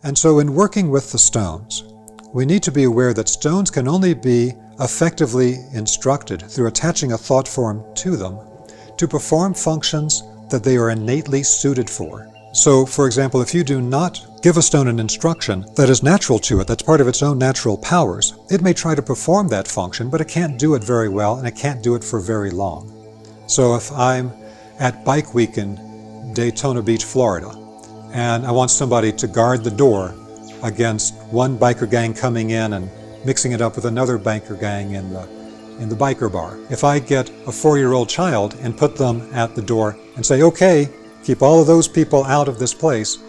And so in working with the stones, we need to be aware that stones can only be effectively instructed through attaching a thought form to them to perform functions that they are innately suited for. So, for example, if you do not give a stone an instruction that is natural to it, that's part of its own natural powers, it may try to perform that function, but it can't do it very well, and it can't do it for very long. So if I'm at Bike Week in Daytona Beach, Florida, and I want somebody to guard the door against one biker gang coming in and mixing it up with another biker gang in the biker bar. If I get a 4-year-old child and put them at the door and say, okay, keep all of those people out of this place,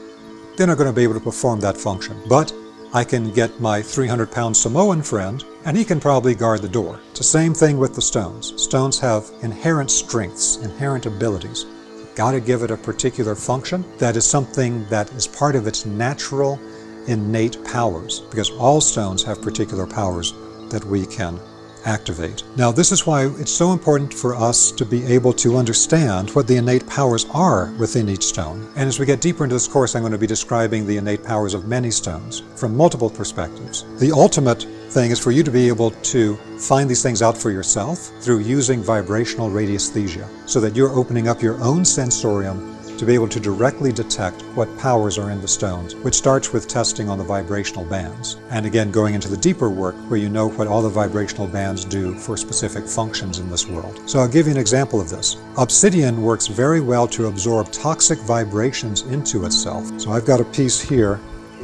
they're not going to be able to perform that function. But I can get my 300-pound Samoan friend, and he can probably guard the door. It's the same thing with the stones. Stones have inherent strengths, inherent abilities. You've got to give it a particular function that is something that is part of its natural, innate powers, because all stones have particular powers that we can activate. Now, this is why it's so important for us to be able to understand what the innate powers are within each stone. And as we get deeper into this course, I'm going to be describing the innate powers of many stones from multiple perspectives. The ultimate thing is for you to be able to find these things out for yourself through using vibrational radiesthesia, so that you're opening up your own sensorium to be able to directly detect what powers are in the stones, which starts with testing on the vibrational bands. And again, going into the deeper work where you know what all the vibrational bands do for specific functions in this world. So I'll give you an example of this. Obsidian works very well to absorb toxic vibrations into itself. So I've got a piece here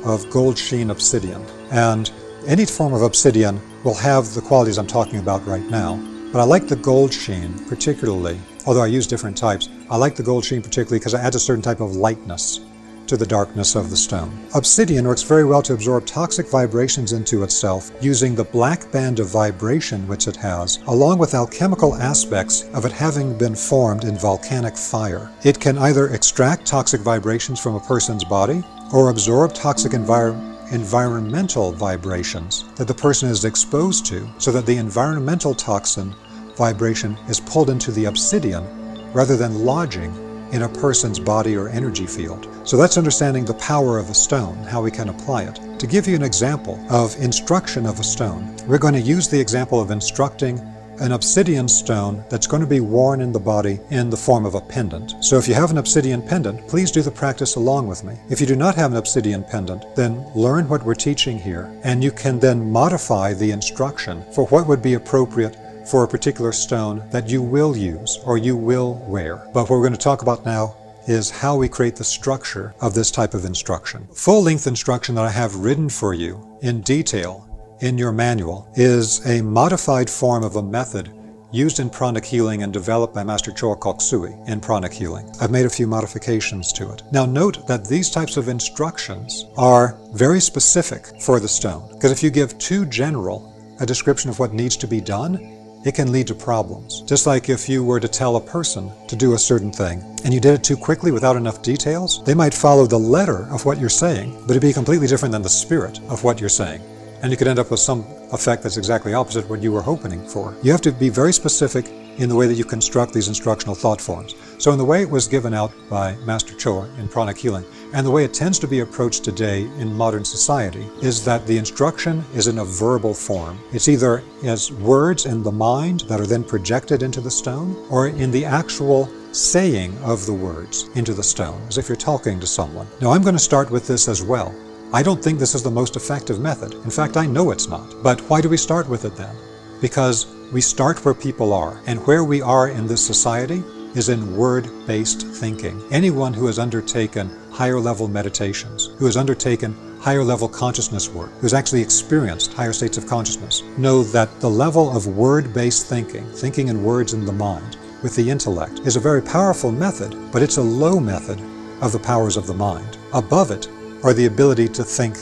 of gold sheen obsidian. And any form of obsidian will have the qualities I'm talking about right now. But I like the gold sheen particularly, although I use different types. I like the gold sheen particularly because it adds a certain type of lightness to the darkness of the stone. Obsidian works very well to absorb toxic vibrations into itself using the black band of vibration which it has, along with alchemical aspects of it having been formed in volcanic fire. It can either extract toxic vibrations from a person's body or absorb toxic environmental vibrations that the person is exposed to, so that the environmental toxin vibration is pulled into the obsidian rather than lodging in a person's body or energy field. So that's understanding the power of a stone, how we can apply it. To give you an example of instruction of a stone, we're going to use the example of instructing an obsidian stone that's going to be worn in the body in the form of a pendant. So if you have an obsidian pendant, please do the practice along with me. If you do not have an obsidian pendant, then learn what we're teaching here, and you can then modify the instruction for what would be appropriate for a particular stone that you will use or you will wear. But what we're going to talk about now is how we create the structure of this type of instruction. Full-length instruction that I have written for you in detail in your manual is a modified form of a method used in pranic healing and developed by Master Choa Koksui in pranic healing. I've made a few modifications to it. Now note that these types of instructions are very specific for the stone, because if you give too general a description of what needs to be done, it can lead to problems. Just like if you were to tell a person to do a certain thing and you did it too quickly without enough details, they might follow the letter of what you're saying, but it'd be completely different than the spirit of what you're saying. And you could end up with some effect that's exactly opposite what you were hoping for. You have to be very specific in the way that you construct these instructional thought forms. So in the way it was given out by Master Choa in pranic healing, and the way it tends to be approached today in modern society, is that the instruction is in a verbal form. It's either as words in the mind that are then projected into the stone, or in the actual saying of the words into the stone, as if you're talking to someone. Now I'm going to start with this as well. I don't think this is the most effective method. In fact, I know it's not. But why do we start with it then? Because we start where people are, and where we are in this society is in word-based thinking. Anyone who has undertaken higher-level meditations, who has undertaken higher-level consciousness work, who has actually experienced higher states of consciousness, know that the level of word-based thinking, thinking in words in the mind, with the intellect, is a very powerful method, but it's a low method of the powers of the mind. Above it are the ability to think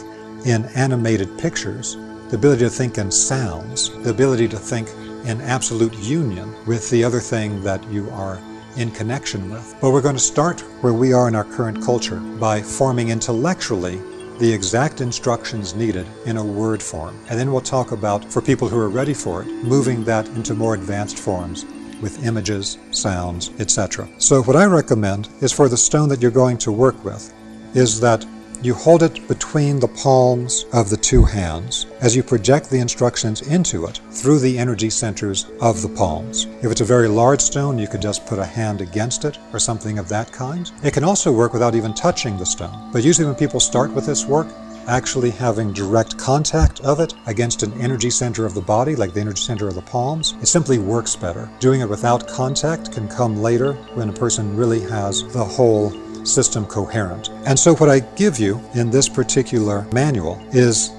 in animated pictures, the ability to think in sounds, the ability to think in absolute union with the other thing that you are in connection with. But we're going to start where we are in our current culture by forming intellectually the exact instructions needed in a word form. And then we'll talk about, for people who are ready for it, moving that into more advanced forms with images, sounds, etc. So what I recommend is for the stone that you're going to work with is that you hold it between the palms of the two hands as you project the instructions into it through the energy centers of the palms. If it's a very large stone, you could just put a hand against it or something of that kind. It can also work without even touching the stone. But usually when people start with this work, actually having direct contact of it against an energy center of the body, like the energy center of the palms, it simply works better. Doing it without contact can come later when a person really has the whole system coherent. And so what I give you in this particular manual is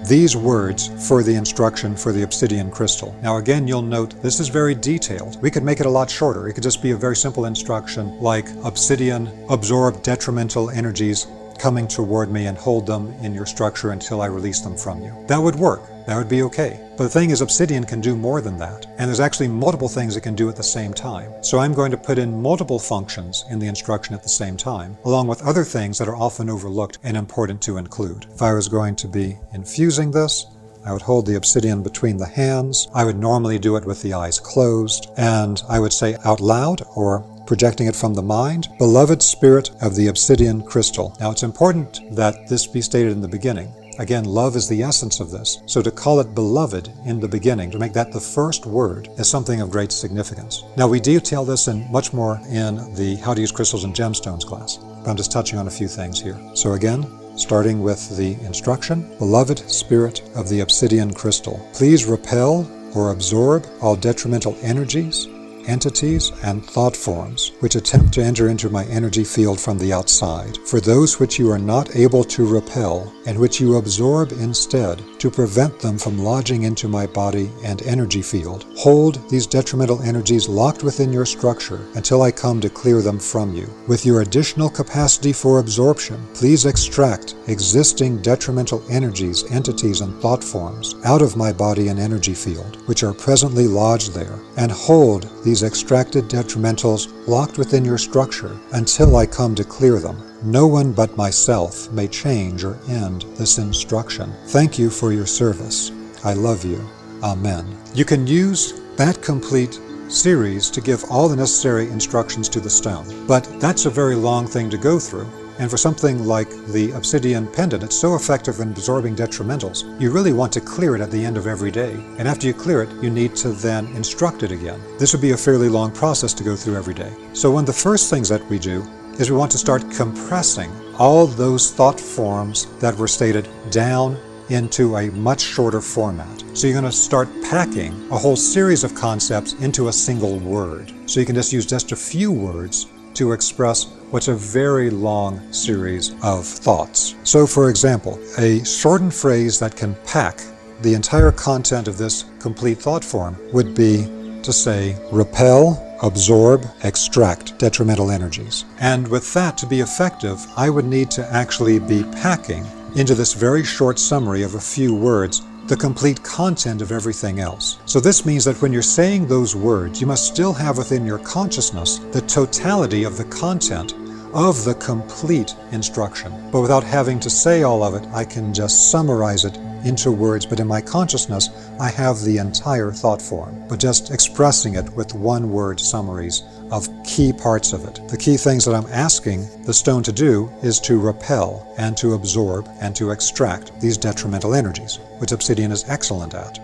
these words for the instruction for the obsidian crystal. Now again, you'll note this is very detailed. We could make it a lot shorter. It could just be a very simple instruction like obsidian absorb detrimental energies coming toward me and hold them in your structure until I release them from you. That would work. That would be okay. But the thing is, obsidian can do more than that. And there's actually multiple things it can do at the same time. So I'm going to put in multiple functions in the instruction at the same time, along with other things that are often overlooked and important to include. If I was going to be infusing this, I would hold the obsidian between the hands. I would normally do it with the eyes closed. And I would say out loud, or projecting it from the mind, beloved spirit of the obsidian crystal. Now it's important that this be stated in the beginning. Again, love is the essence of this. So to call it beloved in the beginning, to make that the first word, is something of great significance. Now we detail this in much more in the How to Use Crystals and Gemstones class, but I'm just touching on a few things here. So again, starting with the instruction, beloved spirit of the obsidian crystal, please repel or absorb all detrimental energies, entities, and thought forms which attempt to enter into my energy field from the outside. For those which you are not able to repel and which you absorb instead, to prevent them from lodging into my body and energy field, hold these detrimental energies locked within your structure until I come to clear them from you. With your additional capacity for absorption, please extract existing detrimental energies, entities, and thought forms out of my body and energy field, which are presently lodged there, and hold these extracted detrimentals locked within your structure until I come to clear them. No one but myself may change or end this instruction. Thank you for your service. I love you. Amen. You can use that complete series to give all the necessary instructions to the stone, but that's a very long thing to go through. And for something like the obsidian pendant, it's so effective in absorbing detrimentals, you really want to clear it at the end of every day. And after you clear it, you need to then instruct it again. This would be a fairly long process to go through every day. So one of the first things that we do is we want to start compressing all those thought forms that were stated down into a much shorter format. So you're going to start packing a whole series of concepts into a single word. So you can just use just a few words to express what's a very long series of thoughts. So for example, a shortened phrase that can pack the entire content of this complete thought form would be to say, repel, absorb, extract detrimental energies. And with that to be effective, I would need to actually be packing into this very short summary of a few words the complete content of everything else. So this means that when you're saying those words, you must still have within your consciousness the totality of the content of the complete instruction. But without having to say all of it, I can just summarize it into words, but in my consciousness, I have the entire thought form, but just expressing it with one-word summaries of key parts of it. The key things that I'm asking the stone to do is to repel and to absorb and to extract these detrimental energies, which obsidian is excellent at.